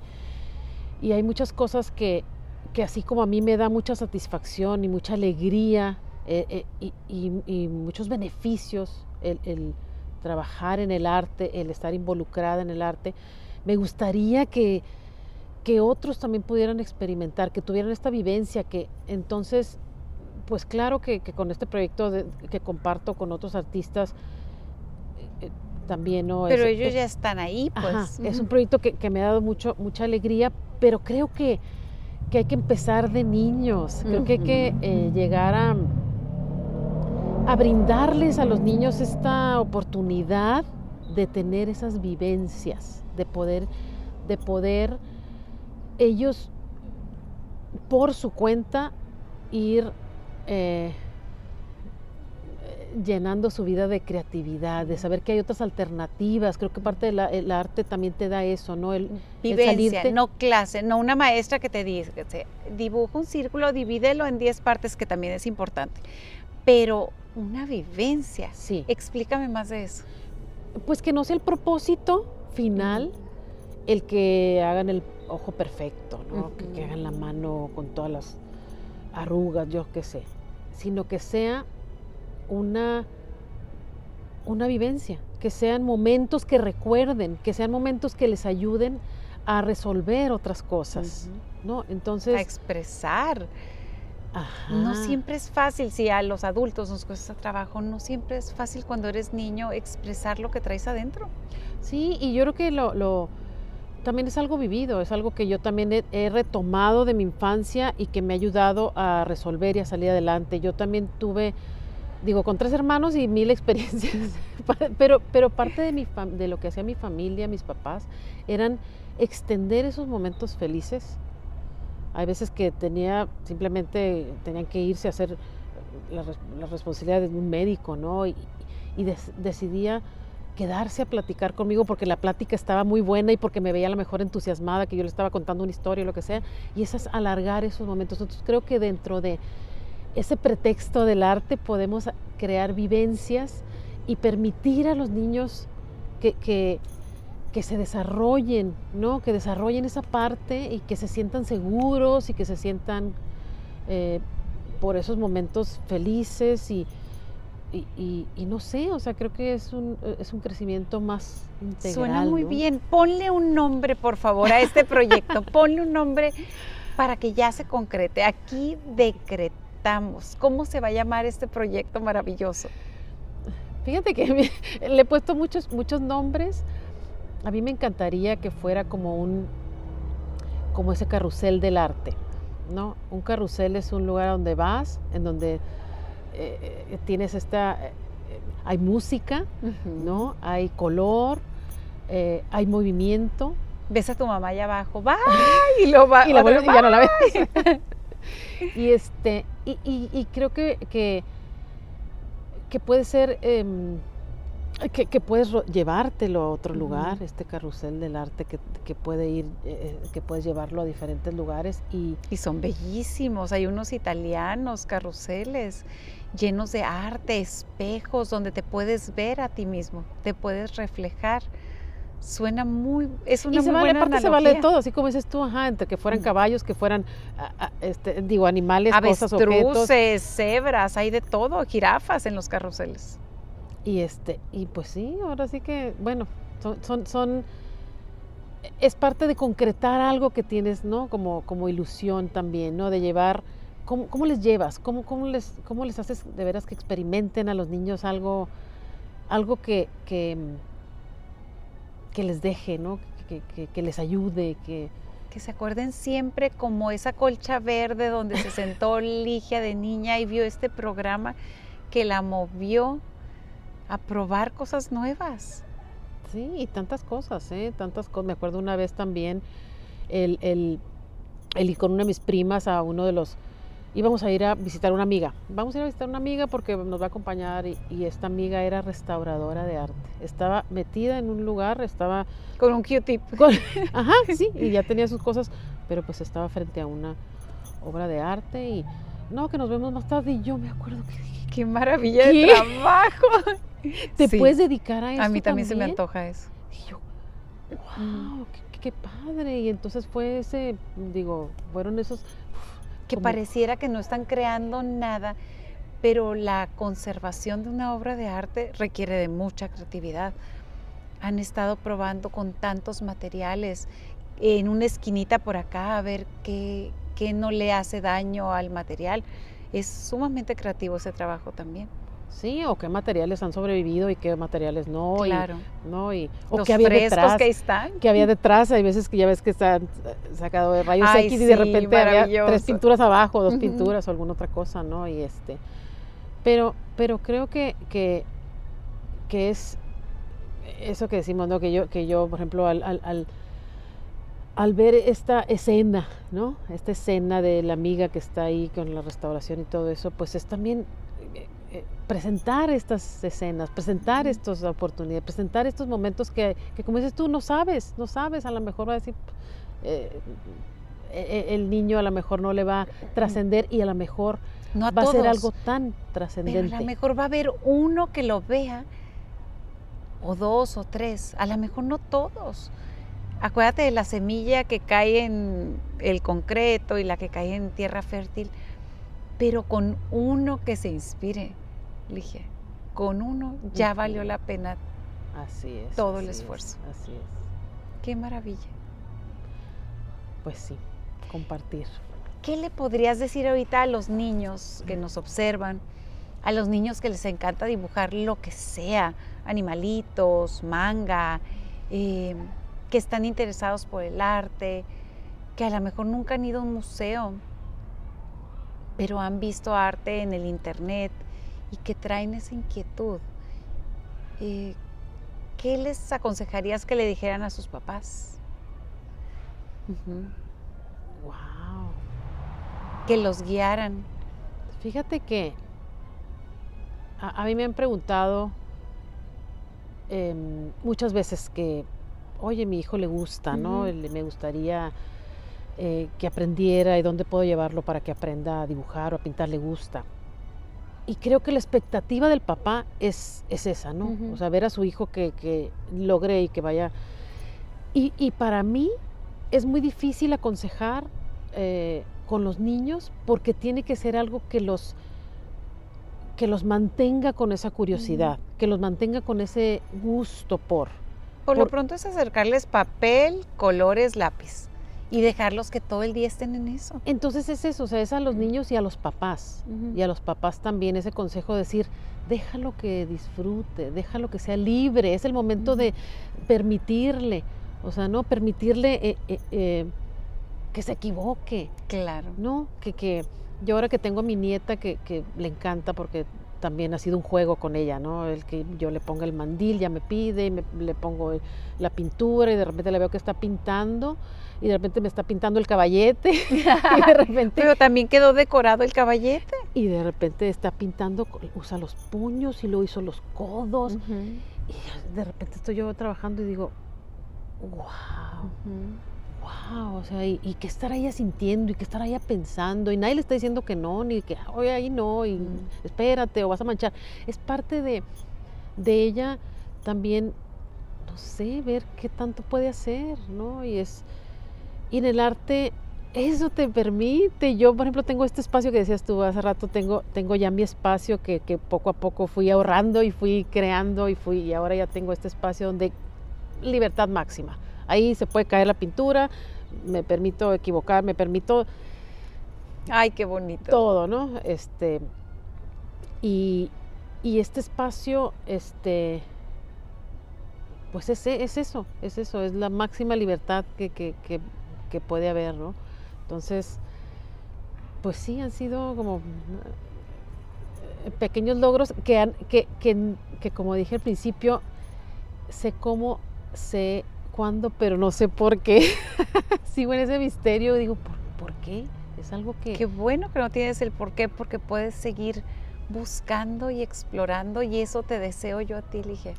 hay muchas cosas que así como a mí me da mucha satisfacción y mucha alegría y muchos beneficios el trabajar en el arte, el estar involucrada en el arte, me gustaría que otros también pudieran experimentar, que tuvieran esta vivencia, que entonces, pues claro que con este proyecto que comparto con otros artistas, también no pero ellos ya están ahí, pues. Ajá, es un proyecto que me ha dado mucha alegría, pero creo que hay que empezar de niños, creo que hay que llegar a brindarles a los niños esta oportunidad de tener esas vivencias, de poder ellos por su cuenta ir llenando su vida de creatividad, de saber que hay otras alternativas. Creo que parte del arte también te da eso, ¿no? El Vivencia, salirte. no clase, no una maestra que te dice, dibuja un círculo, divídelo en 10 partes, que también es importante, pero una vivencia. Sí. Explícame más de eso. Pues que no sea el propósito final el que hagan el ojo perfecto, ¿no? Que hagan la mano con todas las arrugas, yo qué sé, sino que sea una vivencia, que sean momentos que recuerden, que sean momentos que les ayuden a resolver otras cosas, ¿no? Entonces, a expresar. Ajá. No siempre es fácil, si a los adultos nos cuesta trabajo, no siempre es fácil cuando eres niño expresar lo que traes adentro. Sí, y yo creo que también es algo vivido, es algo que yo también he retomado de mi infancia y que me ha ayudado a resolver y a salir adelante. Yo también tuve, con 3 hermanos y 1000 experiencias, pero parte de lo que hacía mi familia, mis papás, eran extender esos momentos felices. Hay veces que simplemente tenían que irse a hacer las responsabilidades de un médico, ¿no? Y decidía quedarse a platicar conmigo porque la plática estaba muy buena y porque me veía a lo mejor entusiasmada, que yo le estaba contando una historia o lo que sea, y es alargar esos momentos. Entonces creo que dentro de ese pretexto del arte podemos crear vivencias y permitir a los niños que se desarrollen, ¿no? Que desarrollen esa parte y que se sientan seguros y que se sientan por esos momentos felices y no sé, o sea, creo que es un crecimiento más integral. Suena muy ¿no? bien. Ponle un nombre, por favor, a este proyecto. Ponle un nombre para que ya se concrete. Aquí decretamos. ¿Cómo se va a llamar este proyecto maravilloso? Fíjate que le he puesto muchos nombres. A mí me encantaría que fuera como ese carrusel del arte, ¿no? Un carrusel es un lugar a donde vas, en donde tienes hay música, ¿no? Hay color, hay movimiento. Ves a tu mamá allá abajo, ¡va! Y lo va, y ya no la ves. y creo que puede ser que puedes llevártelo a otro lugar, este carrusel del arte que puede ir, que puedes llevarlo a diferentes lugares y son bellísimos. Hay unos italianos carruseles llenos de arte, espejos donde te puedes ver a ti mismo, te puedes reflejar. Suena muy, es una muy buena analogía. Se vale de todo, así como dices tú, entre que fueran caballos, que fueran, animales, cosas, objetos. Avestruces, cebras, hay de todo, jirafas en los carruseles. Y pues sí, ahora sí que, bueno, es parte de concretar algo que tienes, ¿no? Como ilusión también, ¿no? De llevar, ¿cómo les llevas? ¿Cómo les haces de veras que experimenten a los niños algo que les deje, ¿no? Que les ayude, que se acuerden siempre como esa colcha verde donde se sentó Ligia de niña y vio este programa que la movió a probar cosas nuevas. Sí, y tantas cosas, tantas cosas. Me acuerdo una vez también el ir con una de mis primas a uno de los... Íbamos a ir a visitar una amiga. Vamos a ir a visitar una amiga porque nos va a acompañar y esta amiga era restauradora de arte. Estaba metida en un lugar, estaba... Con un Q-tip. Ajá, sí, y ya tenía sus cosas, pero pues estaba frente a una obra de arte y... No, que nos vemos más tarde y yo me acuerdo que dije... ¡Qué maravilla de trabajo! ¿Te puedes dedicar a eso? A mí también se me antoja eso. Y yo, wow, qué padre. Y entonces fueron esos... Que pareciera que no están creando nada, pero la conservación de una obra de arte requiere de mucha creatividad. Han estado probando con tantos materiales, en una esquinita por acá, a ver qué no le hace daño al material. Es sumamente creativo ese trabajo también. Sí, o qué materiales han sobrevivido y qué materiales no. Claro. O los qué había frescos detrás. Que están. Que había detrás, hay veces que ya ves que están sacado de rayos X y de repente había 3 pinturas abajo, 2 pinturas o alguna otra cosa, ¿no? Pero creo que es eso que decimos, ¿no? Que yo por ejemplo, al ver esta escena, ¿no? Esta escena de la amiga que está ahí con la restauración y todo eso, pues es también presentar estas escenas, presentar estas oportunidades, presentar estos momentos que como dices tú, no sabes, a lo mejor va a decir, el niño a lo mejor no le va a trascender y a lo mejor no va a ser algo tan trascendente. Pero a lo mejor va a haber uno que lo vea, o 2 o 3, a lo mejor no todos. Acuérdate de la semilla que cae en el concreto y la que cae en tierra fértil, pero con uno que se inspire, Ligia, con uno ya valió la pena. Así es. Todo el esfuerzo. Así es. Qué maravilla. Pues sí, compartir. ¿Qué le podrías decir ahorita a los niños que nos observan, a los niños que les encanta dibujar lo que sea, animalitos, manga, que están interesados por el arte, que a lo mejor nunca han ido a un museo, pero han visto arte en el internet y que traen esa inquietud? ¿Qué les aconsejarías que le dijeran a sus papás? Wow. Que los guiaran. Fíjate que a mí me han preguntado muchas veces que, oye, mi hijo le gusta, ¿no? Me gustaría que aprendiera y dónde puedo llevarlo para que aprenda a dibujar o a pintar, le gusta. y creo que la expectativa del papá es esa, ¿no? Ujú. O sea, ver a su hijo que logre y que vaya. Y para mí es muy difícil aconsejar con los niños porque tiene que ser algo que los mantenga con esa curiosidad, que los mantenga con ese gusto Por lo por- pronto es acercarles papel, colores, lápiz y dejarlos que todo el día estén en eso. Entonces es eso, o sea, es a los Mm. niños y a los papás. Ujú. Y a los papás también ese consejo de decir, déjalo que disfrute, déjalo que sea libre, es el momento Ujú. de permitirle, o sea, no permitirle que se equivoque, Claro. ¿no? Que yo ahora que tengo a mi nieta que le encanta porque también ha sido un juego con ella, ¿no? El que yo le ponga el mandil, ya me pide, le pongo la pintura y de repente la veo que está pintando y de repente me está pintando el caballete y de repente Pero también quedó decorado el caballete. está pintando, usa los puños y luego hizo los codos Ujú. y de repente estoy yo trabajando y digo, wow. Ujú. Wow, o sea, y qué estará ella sintiendo y qué estará ella pensando, y nadie le está diciendo que no, ni que, oye, ahí no, y espérate, o vas a manchar. Es parte de ella también, no sé, ver qué tanto puede hacer, ¿no? Y en el arte, eso te permite. Yo, por ejemplo, tengo este espacio que decías tú hace rato, tengo ya mi espacio que poco a poco fui ahorrando y fui creando y ahora ya tengo este espacio donde libertad máxima. Ahí se puede caer la pintura, me permito equivocar, me permito Ay, qué bonito. todo, ¿no? Y este espacio, pues es eso, es la máxima libertad que puede haber, ¿no? Entonces, pues sí, han sido como pequeños logros que como dije al principio, sé cómo, sé cuándo, pero no sé por qué. Sigo en ese misterio, digo, ¿por qué? Es algo que... Qué bueno que no tienes el por qué, porque puedes seguir buscando y explorando, y eso te deseo yo a ti, Ligia,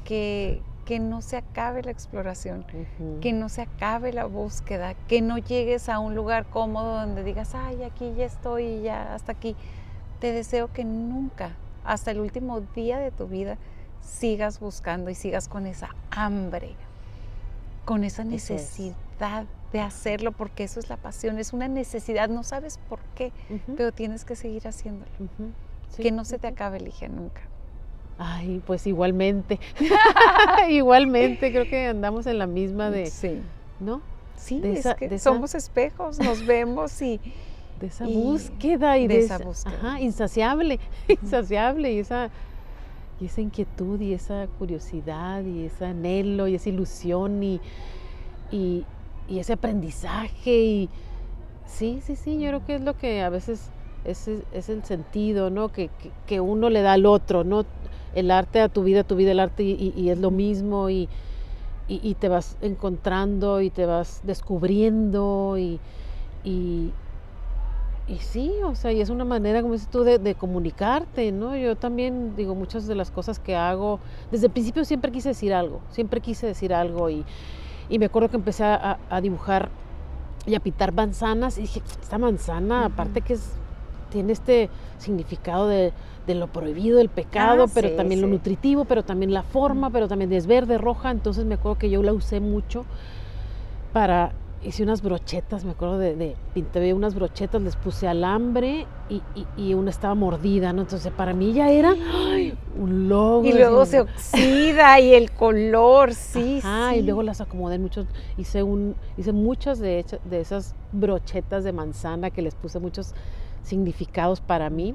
que no se acabe la exploración, Ujú. que no se acabe la búsqueda, que no llegues a un lugar cómodo donde digas, ay, aquí ya estoy y ya hasta aquí. Te deseo que nunca, hasta el último día de tu vida, sigas buscando y sigas con esa hambre, con esa Eso es. necesidad de hacerlo, porque eso es la pasión, es una necesidad, no sabes por qué, Ujú, pero tienes que seguir haciéndolo. ujú, sí, Que no se te ujú. acabe, Ligia, nunca. Ay, pues igualmente. Igualmente, creo que andamos en la misma Sí, ¿no? sí, De es esa, que de esa, somos espejos, nos vemos de esa y búsqueda y de de esa esa, búsqueda. ajá, insaciable, insaciable, y esa inquietud y esa curiosidad y ese anhelo y esa ilusión y, y ese aprendizaje y sí, yo creo que es lo que a veces es el sentido, ¿no? Que uno le da al otro, ¿no? El arte a tu vida el arte y es lo mismo y te vas encontrando y te vas descubriendo y, y sí, o sea, y es una manera, como dices tú, de comunicarte, ¿no? Yo también digo, muchas de las cosas que hago, desde el principio siempre quise decir algo y me acuerdo que empecé a dibujar y a pintar manzanas y dije, esta manzana, aparte que tiene este significado de lo prohibido, del pecado, pero Sí, también lo sí. nutritivo, pero también la forma, pero también es verde, roja, entonces me acuerdo que yo la usé mucho hice unas brochetas, me acuerdo pinté unas brochetas, les puse alambre y una estaba mordida, ¿no? Entonces para mí ya era un logro. Y luego decía, se oxida y el color, sí, ajá, sí. y luego las acomodé en muchos, hice muchas de esas brochetas de manzana que les puse muchos significados para mí,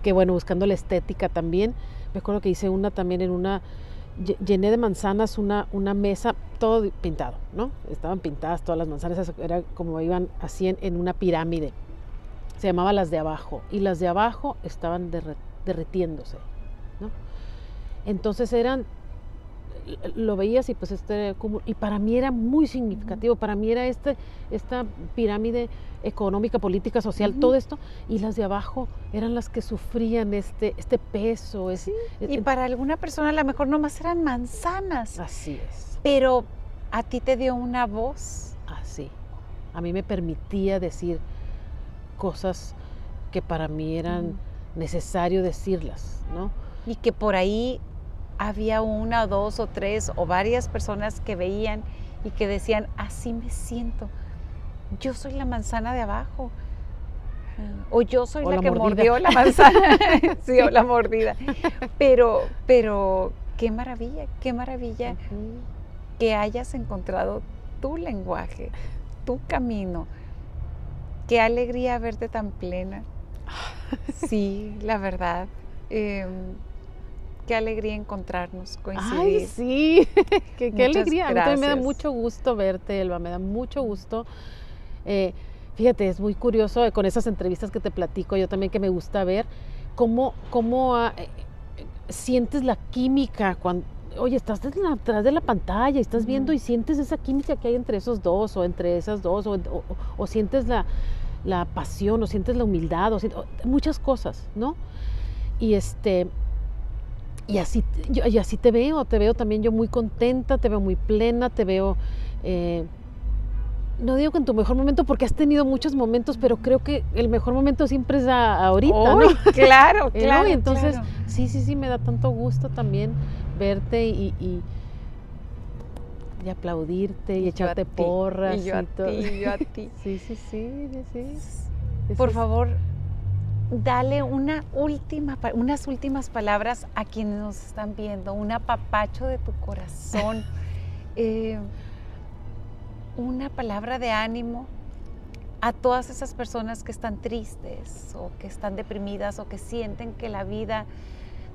que bueno, buscando la estética también, me acuerdo que hice una también llené de manzanas una mesa, todo pintado, ¿no? Estaban pintadas todas las manzanas, era como iban así en una pirámide, se llamaba las de abajo, y las de abajo estaban derritiéndose, ¿no? Entonces lo veías y pues y para mí era muy significativo, para mí era esta pirámide económica, política, social, todo esto, y las de abajo eran las que sufrían este peso. Sí, y para alguna persona a lo mejor nomás eran manzanas, Así es, pero a ti te dio una voz. así. A mí me permitía decir cosas que para mí eran necesario decirlas, ¿no? Y que por ahí había una o dos o tres o varias personas que veían y que decían, así me siento, yo soy la manzana de abajo, o yo soy O la la que mordida. mordió la manzana, sí, o la mordida. Pero qué maravilla Ujú. que hayas encontrado tu lenguaje, tu camino. Qué alegría verte tan plena. Sí, la verdad. Qué alegría encontrarnos, Ay, coincidir. sí, qué Muchas alegría. A mí también me da gracias. mucho gusto verte, Elba, me da mucho gusto. Eh, Fíjate, es muy curioso con esas entrevistas que te platico, yo también que me gusta ver cómo sientes la química cuando, oye, estás atrás de la pantalla y estás viendo y sientes esa química que hay entre esos dos o entre esas dos o sientes la pasión o sientes la humildad o muchas cosas, ¿no? Y y así, y así te veo también yo muy contenta, te veo muy plena, te veo, eh, no digo que en tu mejor momento porque has tenido muchos momentos, pero creo que el mejor momento siempre es ahorita, ¿no? ¡Uy! Claro, ¿No? claro, Y entonces, claro. sí, me da tanto gusto también verte y aplaudirte y Y yo a echarte ti, porras y yo a y todo. ti, y yo a ti. Sí. Por Eso es- favor, dale unas últimas palabras a quienes nos están viendo, un apapacho de tu corazón, eh, una palabra de ánimo a todas esas personas que están tristes o que están deprimidas o que sienten que la vida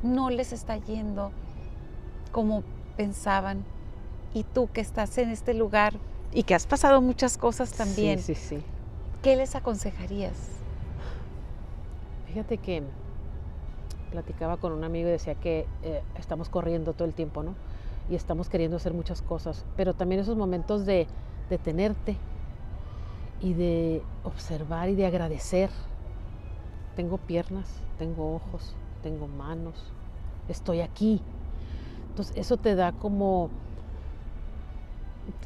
no les está yendo como pensaban. Y tú que estás en este lugar y que has pasado muchas cosas también, Sí. ¿qué les aconsejarías? Fíjate que platicaba con un amigo y decía que estamos corriendo todo el tiempo, ¿no? Y estamos queriendo hacer muchas cosas, pero también esos momentos de detenerte y de observar y de agradecer. Tengo piernas, tengo ojos, tengo manos, estoy aquí. Entonces eso te da como,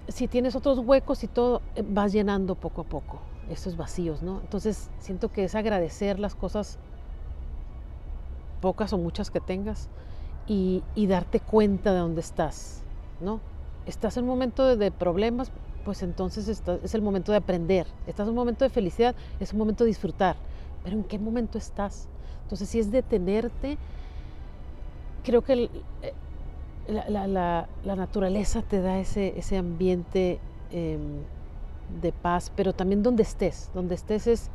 si tienes otros huecos y todo, vas llenando poco a poco esos vacíos, ¿no? Entonces siento que es agradecer las cosas pocas o muchas que tengas y darte cuenta de dónde estás, ¿no? Estás en un momento de problemas, pues entonces es el momento de aprender. Estás en un momento de felicidad, es un momento de disfrutar. Pero ¿en qué momento estás? Entonces, si es detenerte, creo que la naturaleza te da ese ambiente de paz, pero también donde estés es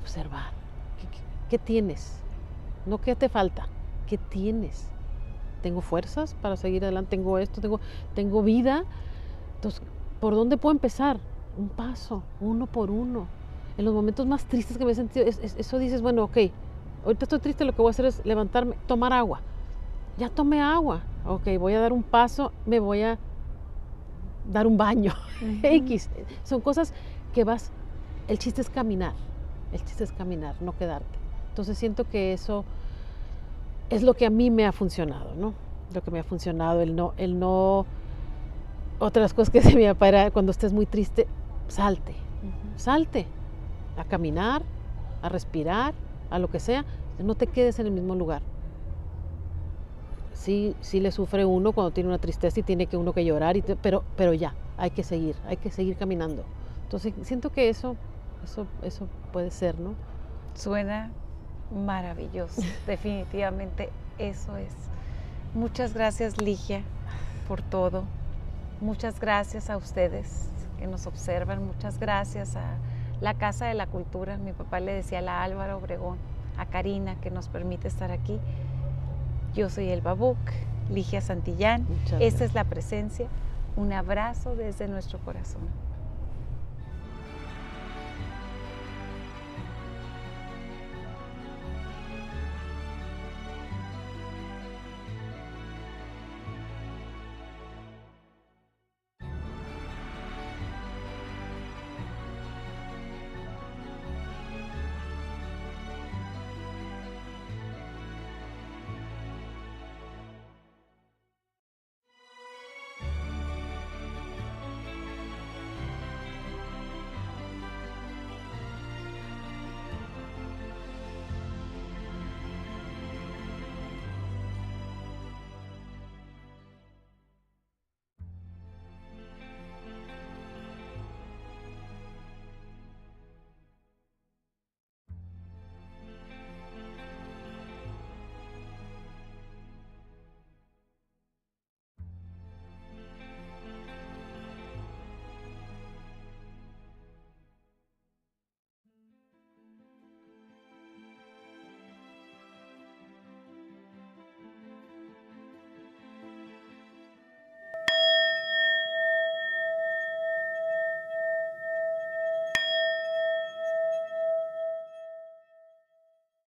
observar. ¿Qué tienes? No qué te falta, ¿qué tienes? Tengo fuerzas para seguir adelante, tengo esto, tengo vida. Entonces, ¿por dónde puedo empezar? Un paso, uno por uno. En los momentos más tristes que me he sentido, eso dices, bueno, ok, ahorita estoy triste, lo que voy a hacer es levantarme, tomar agua. Ya tomé agua, ok, voy a dar un paso, me voy a dar un baño. X, son cosas que el chiste es caminar, no quedarte. Entonces siento que eso es lo que a mí me ha funcionado, ¿no? Lo que me ha funcionado, el no, otra de las cosas que se me para cuando estés muy triste, salte a caminar, a respirar, a lo que sea, no te quedes en el mismo lugar. Sí le sufre uno cuando tiene una tristeza y tiene que uno que llorar, pero ya, hay que seguir caminando. Entonces siento que eso puede ser, ¿no? Suena maravilloso, definitivamente eso es. Muchas gracias, Ligia, por todo. Muchas gracias a ustedes que nos observan. Muchas gracias a la Casa de la Cultura. Mi papá le decía la Álvaro Obregón, a Karina, que nos permite estar aquí. Yo soy Elba Buck, Ligia Santillán. Esta es La Presencia. Un abrazo desde nuestro corazón.